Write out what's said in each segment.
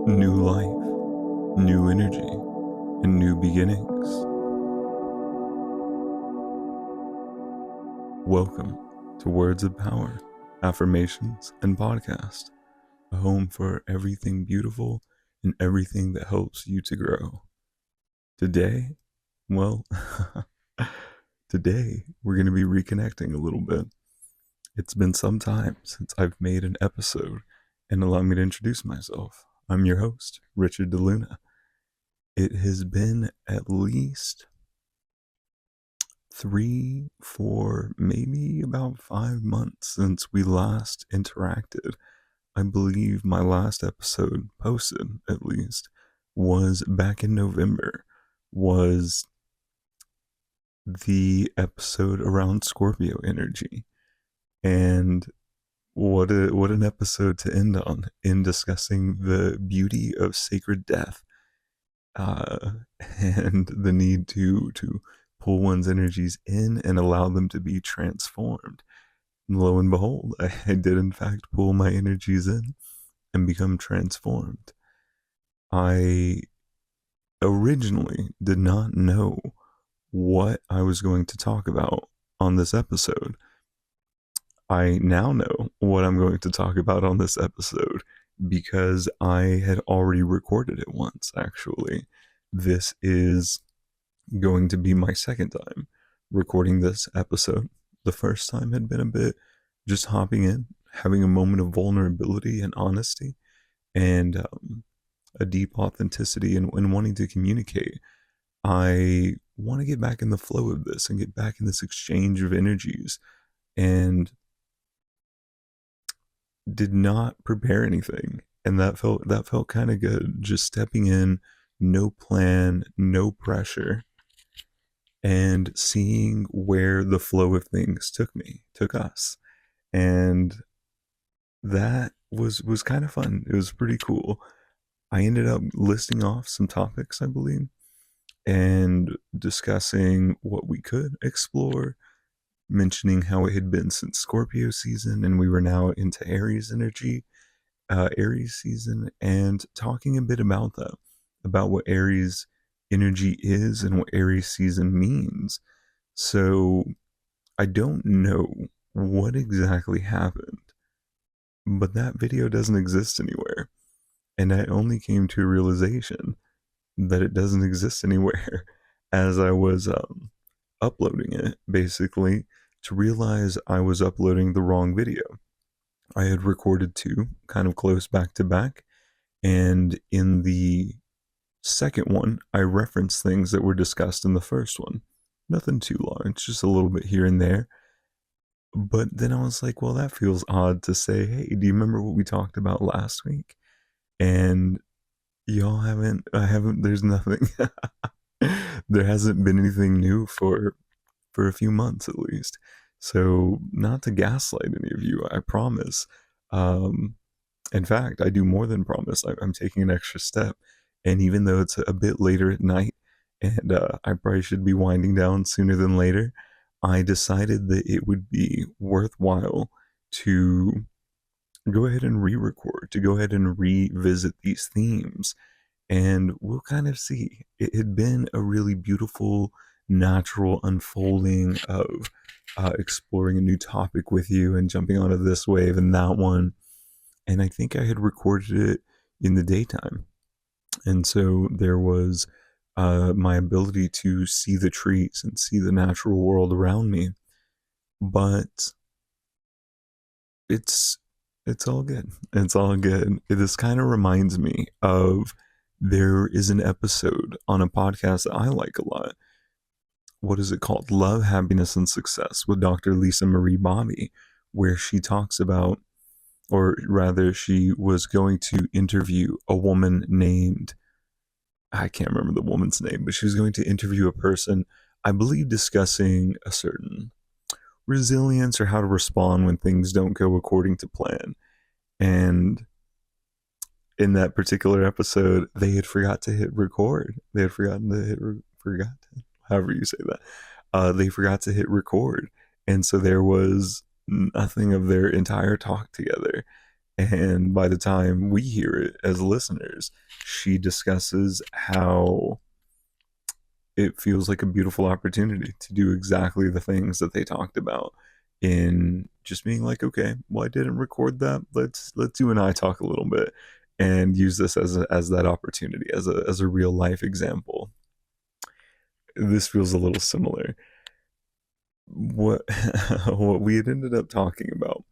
New life, new energy, and new beginnings. Welcome to Words of Power, Affirmations, and Podcast, a home for everything beautiful and everything that helps you to grow. Today, well, today we're going to be reconnecting a little bit. It's been some time since I've made an episode, and allow me to introduce myself. I'm your host, Richard DeLuna. It has been at least 3, 4, maybe about 5 months since we last interacted. I believe my last episode posted, at least, was back in November, was the episode around Scorpio energy. And what an episode to end on in discussing the beauty of sacred death, and the need to pull one's energies in and allow them to be transformed. And lo and behold, I did in fact pull my energies in and become transformed. I originally did not know what I was going to talk about on this episode. I now know what I'm going to talk about on this episode because I had already recorded it once, actually. This is going to be my second time recording this episode. The first time had been a bit just hopping in, having a moment of vulnerability and honesty, and a deep authenticity and wanting to communicate. I want to get back in the flow of this and get back in this exchange of energies, and did not prepare anything, and that felt kind of good, just stepping in, no plan, no pressure, and seeing where the flow of things took us. And that was kind of fun. It was pretty cool. I ended up listing off some topics, I believe, and discussing what we could explore, mentioning how it had been since Scorpio season and we were now into Aries energy, Aries season, and talking a bit about that, about what Aries energy is and what Aries season means. So I don't know what exactly happened, but that video doesn't exist anywhere. And I only came to a realization that it doesn't exist anywhere as I was uploading it, basically, to realize I was uploading the wrong video. I had recorded two kind of close back to back, and in the second one, I referenced things that were discussed in the first one. Nothing too long, it's just a little bit here and there. But then I was like, well, that feels odd to say, hey, do you remember what we talked about last week? And y'all haven't, there's nothing. There hasn't been anything new for a few months at least. So not to gaslight any of you, I promise. In fact, I do more than promise. I'm taking an extra step. And even though it's a bit later at night and I probably should be winding down sooner than later, I decided that it would be worthwhile to go ahead and re-record, to go ahead and revisit these themes. And we'll kind of see. It had been a really beautiful, natural unfolding of exploring a new topic with you and jumping onto this wave and that one. And I think I had recorded it in the daytime. And so there was my ability to see the trees and see the natural world around me. But it's all good. It's all good. This kind of reminds me of, there is an episode on a podcast that I like a lot. What is it called? Love, Happiness, and Success with Dr. Lisa Marie Bobby, where she talks about, or rather, she was going to interview a woman named, I can't remember the woman's name, but she was going to interview a person, I believe, discussing a certain resilience or how to respond when things don't go according to plan. And in that particular episode, they had forgot to hit record. They had forgotten to hit, however you say that. They forgot to hit record. And so there was nothing of their entire talk together. And by the time we hear it as listeners, she discusses how it feels like a beautiful opportunity to do exactly the things that they talked about, in just being like, okay, well, I didn't record that. Let's you and I talk a little bit and use this as that opportunity, as a real life example. This feels a little similar. What what we had ended up talking about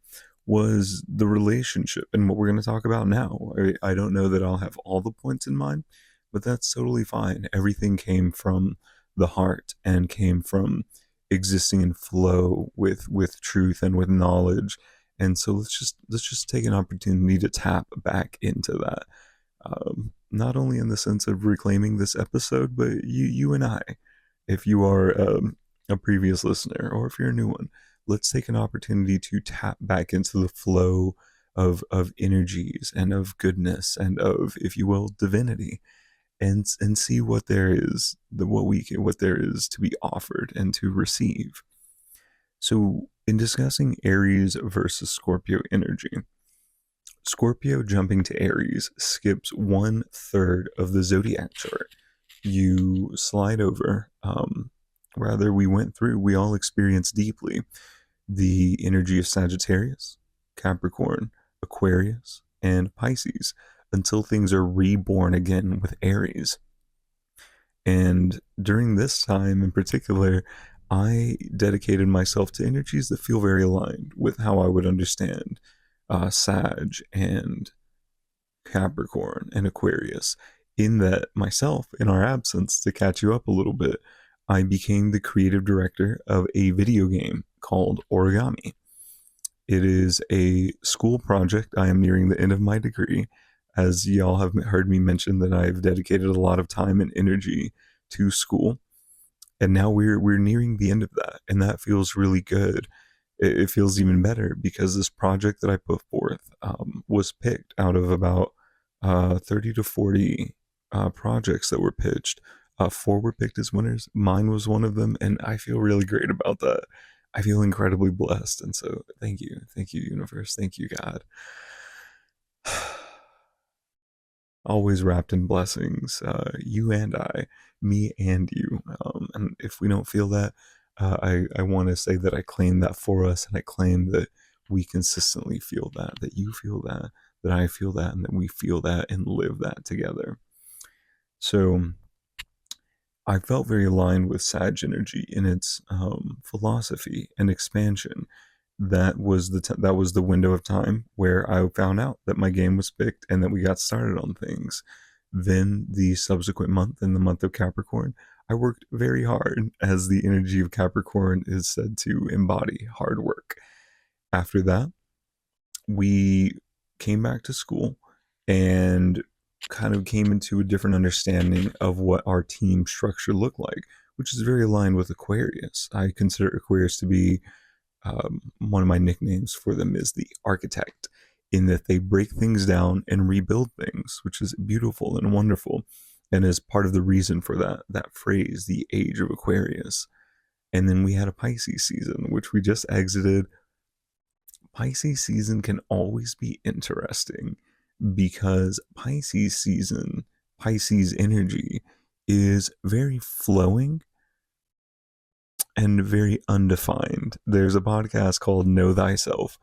was the relationship and what we're going to talk about now. I don't know that I'll have all the points in mind, but that's totally fine. Everything came from the heart and came from existing in flow with truth and with knowledge. And so let's just take an opportunity to tap back into that. Not only in the sense of reclaiming this episode, but you and I, if you are a previous listener or if you're a new one, let's take an opportunity to tap back into the flow of energies and of goodness and of, if you will, divinity, and see what there is, what there is to be offered and to receive. So, in discussing Aries versus Scorpio energy, Scorpio jumping to Aries skips 1/3 of the zodiac chart. You slide over, rather, we went through, we all experienced deeply the energy of Sagittarius, Capricorn, Aquarius, and Pisces until things are reborn again with Aries. And during this time in particular, I dedicated myself to energies that feel very aligned with how I would understand Sag and Capricorn and Aquarius. In that, myself, in our absence, to catch you up a little bit, I became the creative director of a video game called Origami. It is a school project. I am nearing the end of my degree. As y'all have heard me mention, that I've dedicated a lot of time and energy to school, and now we're nearing the end of that, and that feels really good. It feels even better because this project that I put forth was picked out of about 30 to 40 projects that were pitched. Four were picked as winners. Mine was one of them, and I feel really great about that. I feel incredibly blessed, and so thank you, universe, thank you, God. Always wrapped in blessings, you and I, me and you. And if we don't feel that, I want to say that I claim that for us, and I claim that we consistently feel that, that you feel that I feel that, and that we feel that and live that together. So I felt very aligned with Sag energy in its philosophy and expansion. That was the window of time where I found out that my game was picked and that we got started on things. Then the subsequent month, in the month of Capricorn, I worked very hard, as the energy of Capricorn is said to embody hard work. After that, we came back to school and kind of came into a different understanding of what our team structure looked like, which is very aligned with Aquarius. I consider Aquarius to be, one of my nicknames for them is the architect, in that they break things down and rebuild things, which is beautiful and wonderful, and is part of the reason for that phrase, the age of Aquarius. And then we had a Pisces season, which we just exited. Pisces season can always be interesting because Pisces energy is very flowing and very undefined. There's a podcast called Know Thyself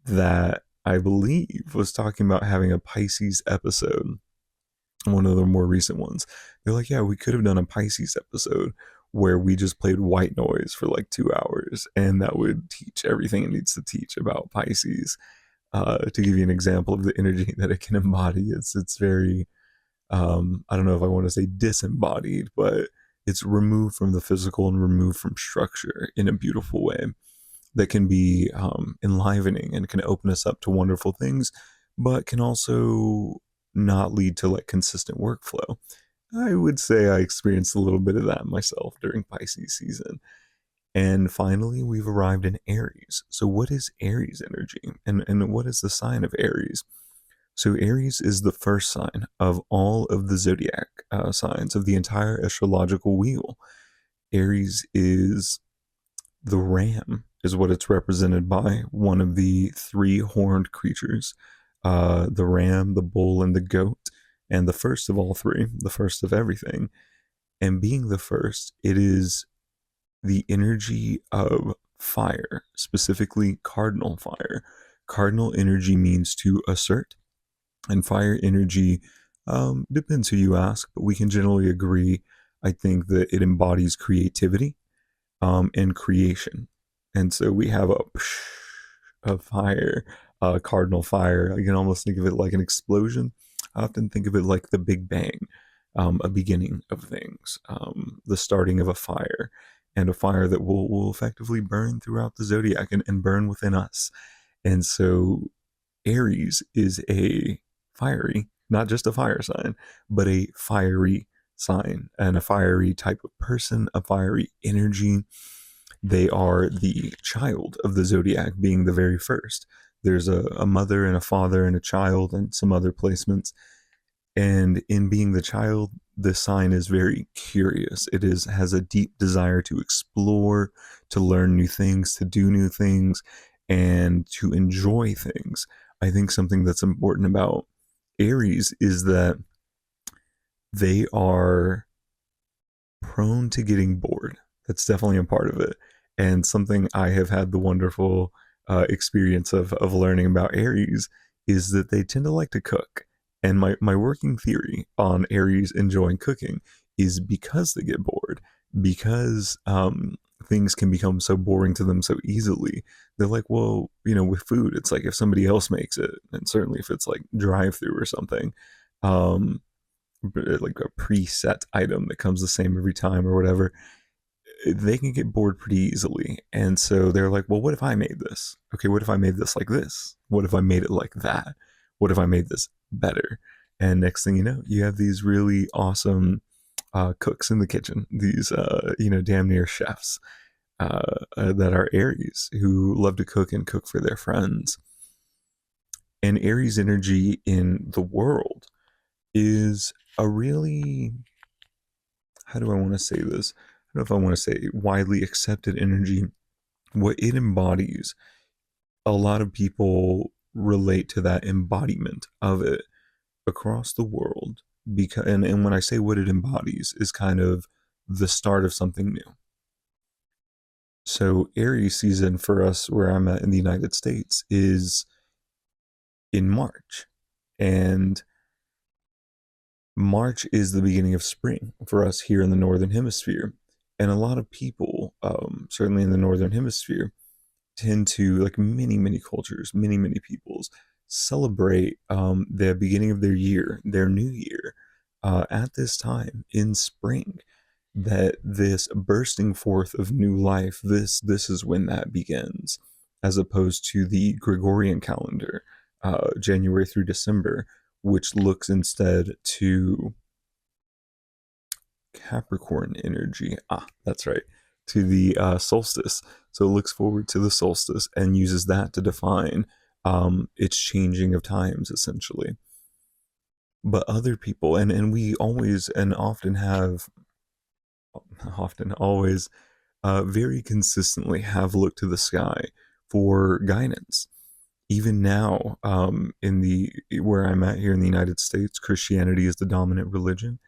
that I believe was talking about having a Pisces episode, one of the more recent ones. They're like, yeah, we could have done a Pisces episode where we just played white noise for like 2 hours, and that would teach everything it needs to teach about Pisces. To give you an example of the energy that it can embody, it's very, I don't know if I want to say disembodied, but it's removed from the physical and removed from structure in a beautiful way that can be enlivening and can open us up to wonderful things, but can also not lead to like consistent workflow. I would say I experienced a little bit of that myself during Pisces season. And finally, we've arrived in Aries. So, what is Aries energy? And what is the sign of Aries? So, Aries is the first sign of all of the zodiac signs of the entire astrological wheel. Aries is the ram, is what it's represented by, one of the three horned creatures the ram, the bull, and the goat, and the first of all three, the first of everything. And being the first, it is the energy of fire, specifically cardinal fire. Cardinal energy means to assert, and fire energy depends who you ask, but we can generally agree, I think, that it embodies creativity and creation. And so we have a fire, a cardinal fire. I can almost think of it like an explosion. I often think of it like the Big Bang, a beginning of things, the starting of a fire, and a fire that will effectively burn throughout the zodiac and burn within us. And so Aries is a fiery, not just a fire sign, but a fiery sign and a fiery type of person, a fiery energy. They are the child of the zodiac, being the very first. There's a mother and a father and a child and some other placements. And in being the child, the sign is very curious. It is has a deep desire to explore, to learn new things, to do new things, and to enjoy things. I think something that's important about Aries is that they are prone to getting bored. That's definitely a part of it. And something I have had the wonderful experience of learning about Aries is that they tend to like to cook. And my working theory on Aries enjoying cooking is because they get bored, because things can become so boring to them so easily. They're like, well, with food, it's like if somebody else makes it, and certainly if it's like drive through or something, um, like a preset item that comes the same every time or whatever, they can get bored pretty easily. And so they're like, well, what if I made this? Okay, what if I made this like this? What if I made it like that? What if I made this better? And next thing you know, you have these really awesome cooks in the kitchen, these, damn near chefs that are Aries who love to cook and cook for their friends. And Aries energy in the world is a really, how do I want to say this? I don't know if I want to say widely accepted energy. What it embodies, a lot of people relate to that embodiment of it across the world. Because, and when I say what it embodies, is kind of the start of something new. So Aries season for us, where I'm at in the United States, is in March. And March is the beginning of spring for us here in the Northern Hemisphere. And a lot of people, certainly in the Northern Hemisphere, tend to, like many cultures, many peoples, celebrate the beginning of their year, their new year, at this time in spring. That this bursting forth of new life, this is when that begins, as opposed to the Gregorian calendar, January through December, which looks instead to Capricorn energy. Ah, that's right. To the solstice. So it looks forward to the solstice and uses that to define its changing of times, essentially. But other people, and we always and often have, often, always, very consistently have looked to the sky for guidance. Even now, in the where I'm at here in the United States, Christianity is the dominant religion,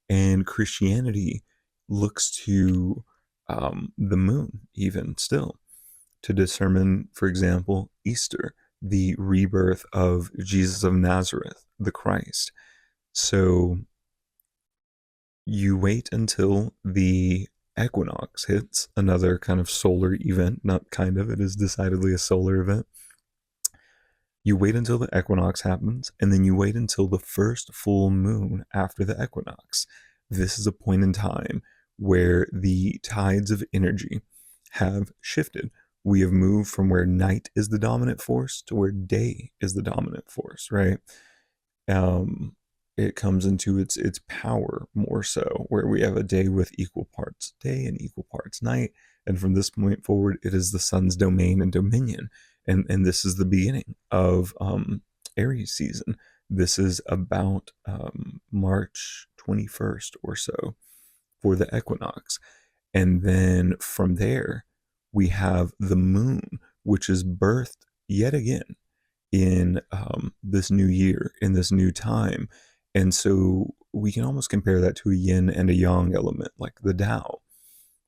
and Christianity looks to the moon, even still, to determine, for example, Easter, the rebirth of Jesus of Nazareth, the Christ. So you wait until the equinox hits, another kind of solar event, not kind of, it is decidedly a solar event. You wait until the equinox happens, and then you wait until the first full moon after the equinox. This is a point in time where the tides of energy have shifted. We have moved from where night is the dominant force to where day is the dominant force, right? um, it comes into its power more so, where we have a day with equal parts day and equal parts night, and from this point forward, it is the sun's domain and dominion, and this is the beginning of Aries season. This is about March 21st or so for the equinox, and then from there we have the moon, which is birthed yet again in this new year, in this new time. And so we can almost compare that to a yin and a yang element, like the Tao,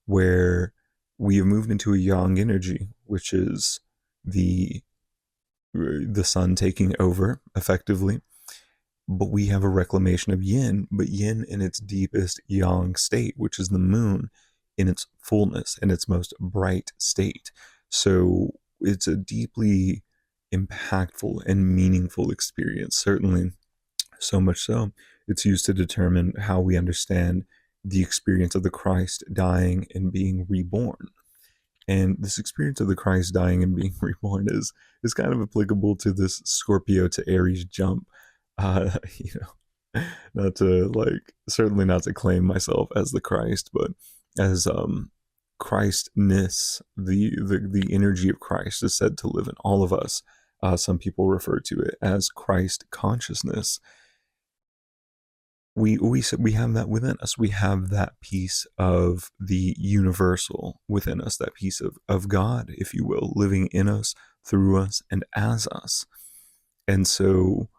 where we have moved into a yang energy, which is the the sun taking over effectively. But we have a reclamation of yin, but yin in its deepest yang state, which is the moon in its fullness and its most bright state. So it's a deeply impactful and meaningful experience, certainly so much so it's used to determine how we understand the experience of the Christ dying and being reborn. And this experience of the Christ dying and being reborn is kind of applicable to this Scorpio to Aries jump. You know, not to like certainly not to claim myself as the Christ, but as Christness, the energy of Christ is said to live in all of us. Some people refer to it as Christ consciousness. We have that within us. We have that piece of the universal within us, that piece of God, if you will, living in us, through us, and as us. And so,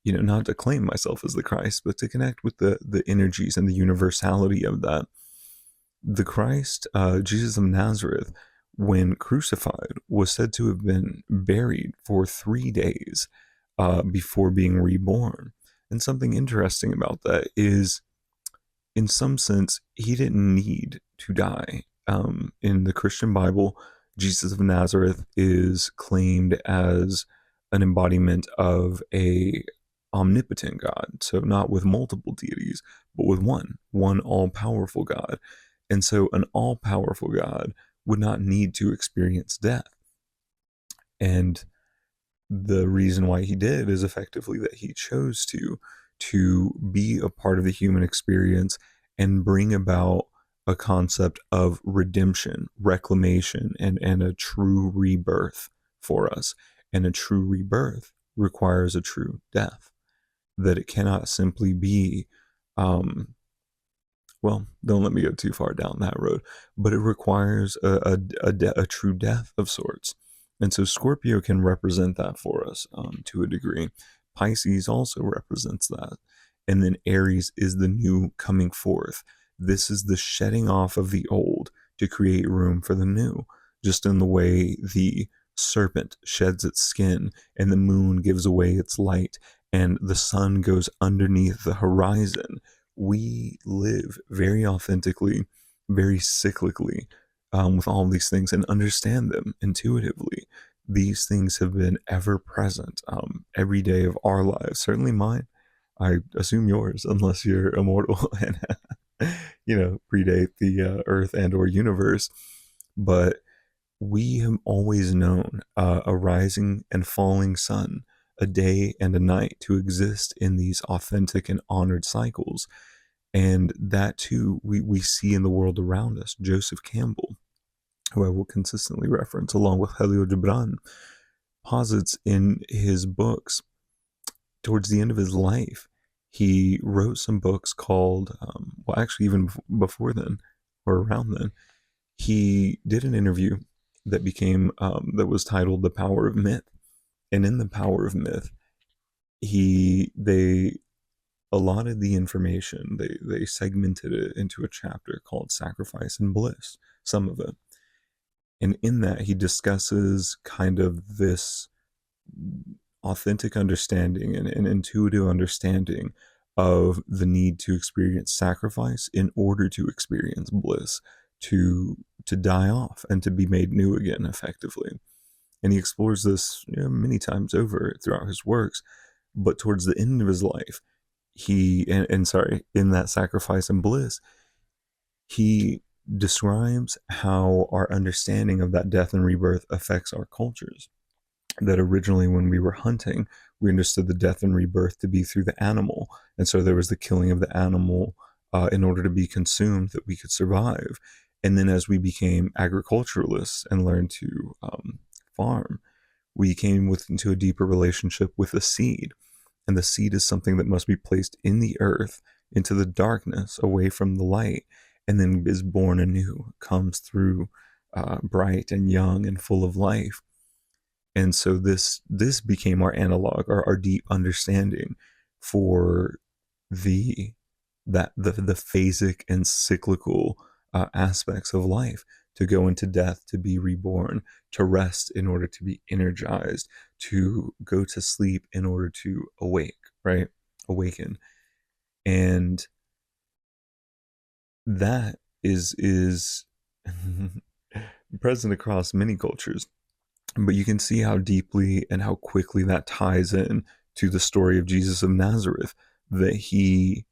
you know, not to claim myself as the Christ, but to connect with the energies and the universality of that. The Christ, Jesus of Nazareth, when crucified, was said to have been buried for 3 days before being reborn. And something interesting about that is, in some sense, he didn't need to die. In the Christian Bible, Jesus of Nazareth is claimed as an embodiment of a omnipotent God. So not with multiple deities, but with one all-powerful God. And so an all-powerful God would not need to experience death. And the reason why he did is effectively that he chose to be a part of the human experience and bring about a concept of redemption, reclamation, and a true rebirth for us. And a true rebirth requires a true death, that it cannot simply be well, don't let me go too far down that road, but it requires a true death of sorts. And so Scorpio can represent that for us to a degree. Pisces also represents that. And then Aries is the new coming forth. This is the shedding off of the old to create room for the new, just in the way the serpent sheds its skin and the moon gives away its light and the sun goes underneath the horizon. We live very authentically, very cyclically with all these things and understand them intuitively. These things have been ever present every day of our lives, certainly mine. I assume yours, unless you're immortal and you know predate the earth and or universe. But we have always known a rising and falling sun, a day and a night, to exist in these authentic and honored cycles. And that too, we see in the world around us. Joseph Campbell, who I will consistently reference, along with Khalil Gibran, posits in his books, towards the end of his life, he wrote some books called, well, actually, even before then, or around then, he did an interview that became, that was titled The Power of Myth. And in The Power of Myth, they allotted the information, they segmented it into a chapter called Sacrifice and Bliss, some of it. And in that, he discusses kind of this authentic understanding and an intuitive understanding of the need to experience sacrifice in order to experience bliss, to die off and to be made new again effectively. And he explores this, you know, many times over throughout his works. But towards the end of his life, in that Sacrifice and Bliss, he describes how our understanding of that death and rebirth affects our cultures. That originally, when we were hunting, we understood the death and rebirth to be through the animal. And so there was the killing of the animal in order to be consumed, that we could survive. And then as we became agriculturalists and learned to farm, we came into a deeper relationship with the seed. And the seed is something that must be placed in the earth, into the darkness, away from the light, and then is born anew, comes through bright and young and full of life. And so this became our analog, our deep understanding for the the phasic and cyclical aspects of life, to go into death, to be reborn, to rest in order to be energized, to go to sleep in order to awake, right? Awaken. And that is present across many cultures, but you can see how deeply and how quickly that ties in to the story of Jesus of Nazareth, that he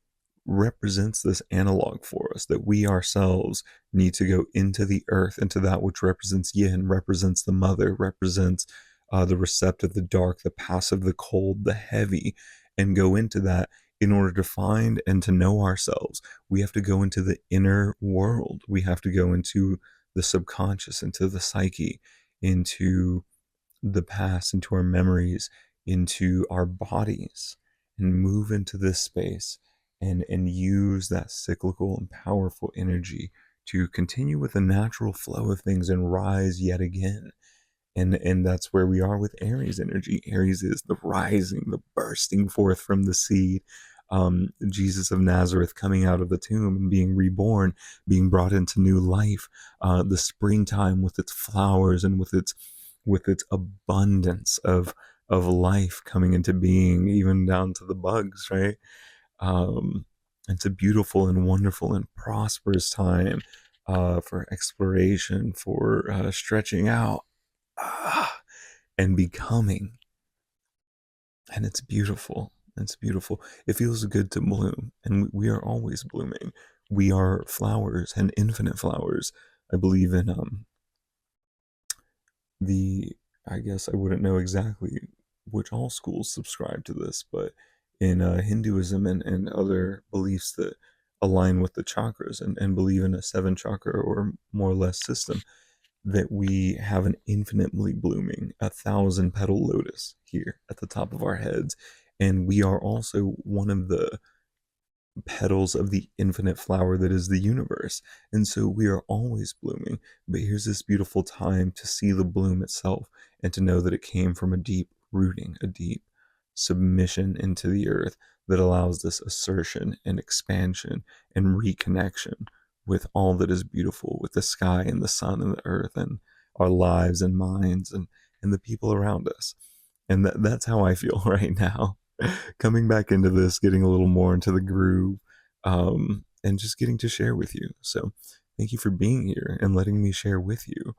represents this analog for us, that we ourselves need to go into the earth, into that which represents yin, represents the mother, represents the receptive, the dark, the passive, the cold, the heavy, and go into that. In order to find and to know ourselves, we have to go into the inner world. We have to go into the subconscious, into the psyche, into the past, into our memories, into our bodies, and move into this space, and use that cyclical and powerful energy to continue with the natural flow of things and rise yet again. And that's where we are with Aries energy. Aries is the rising, the bursting forth from the seed. Jesus of Nazareth coming out of the tomb and being reborn, being brought into new life. The springtime with its flowers and with its abundance of life coming into being, even down to the bugs, right? Um, it's a beautiful and wonderful and prosperous time for exploration, for stretching out, ah, and becoming. And it's beautiful. It's beautiful. It feels good to bloom, and we are always blooming. We are flowers, and infinite flowers. I believe in the, I guess I wouldn't know exactly which all schools subscribe to this, but in Hinduism and other beliefs that align with the chakras, and believe in a seven chakra or more or less system, that we have an infinitely blooming, a thousand petal lotus here at the top of our heads. And we are also one of the petals of the infinite flower that is the universe. And so we are always blooming. But here's this beautiful time to see the bloom itself, and to know that it came from a deep rooting, a deep submission into the earth that allows this assertion and expansion and reconnection with all that is beautiful, with the sky and the sun and the earth and our lives and minds, and the people around us. And that's how I feel right now. Coming back into this, getting a little more into the groove, and just getting to share with you. So thank you for being here and letting me share with you.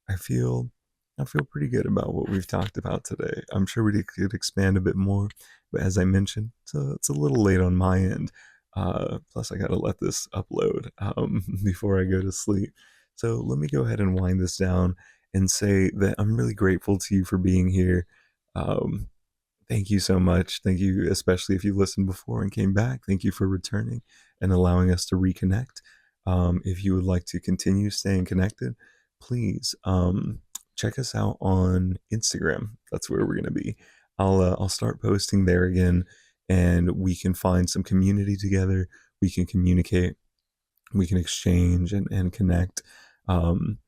I feel I feel pretty good about what we've talked about today. I'm sure we could expand a bit more, but as I mentioned, it's a little late on my end. Plus, I got to let this upload before I go to sleep. So let me go ahead and wind this down and say that I'm really grateful to you for being here. Um, Thank you so much. Thank you, especially if you listened before and came back. Thank you for returning and allowing us to reconnect. If you would like to continue staying connected, please check us out on Instagram. That's where we're going to be. I'll start posting there again, and we can find some community together. We can communicate. We can exchange and connect. Um,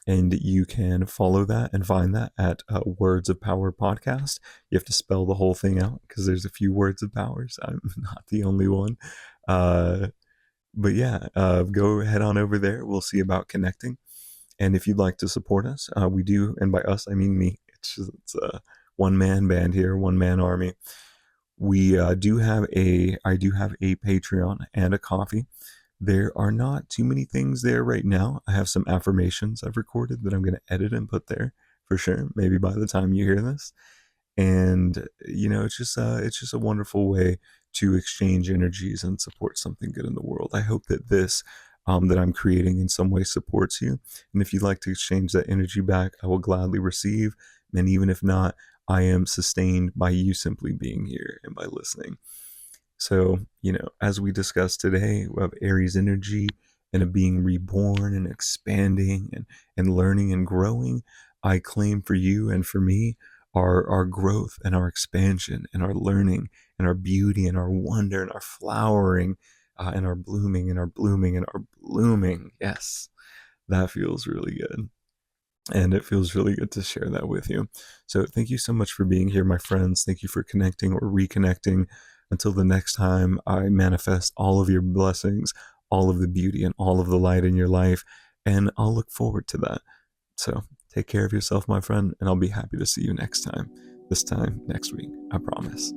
and you can follow that and find that at Words of Power Podcast. You have to spell the whole thing out because there's a few words of powers. I'm not the only one. Uh, but yeah, go head on over there. We'll see about connecting. And if you'd like to support us, we do. And by us, I mean me. It's a one man band here, one man army. We I do have a Patreon and a coffee. There are not too many things there right now. I have some affirmations I've recorded that I'm going to edit and put there for sure. Maybe by the time you hear this, and it's just a wonderful way to exchange energies and support something good in the world. I hope that this that I'm creating in some way supports you, and if you'd like to exchange that energy back, I will gladly receive. And even if not, I am sustained by you simply being here and by listening. So, as we discussed today, we have Aries energy and of being reborn and expanding and learning and growing. I claim for you and for me our growth and our expansion and our learning and our beauty and our wonder and our flowering, and our blooming and our blooming and our blooming. Yes, that feels really good. And it feels really good to share that with you. So thank you so much for being here, my friends. Thank you for connecting or reconnecting. Until the next time, I manifest all of your blessings, all of the beauty, and all of the light in your life. And I'll look forward to that. So take care of yourself, my friend, and I'll be happy to see you next time. This time next week, I promise.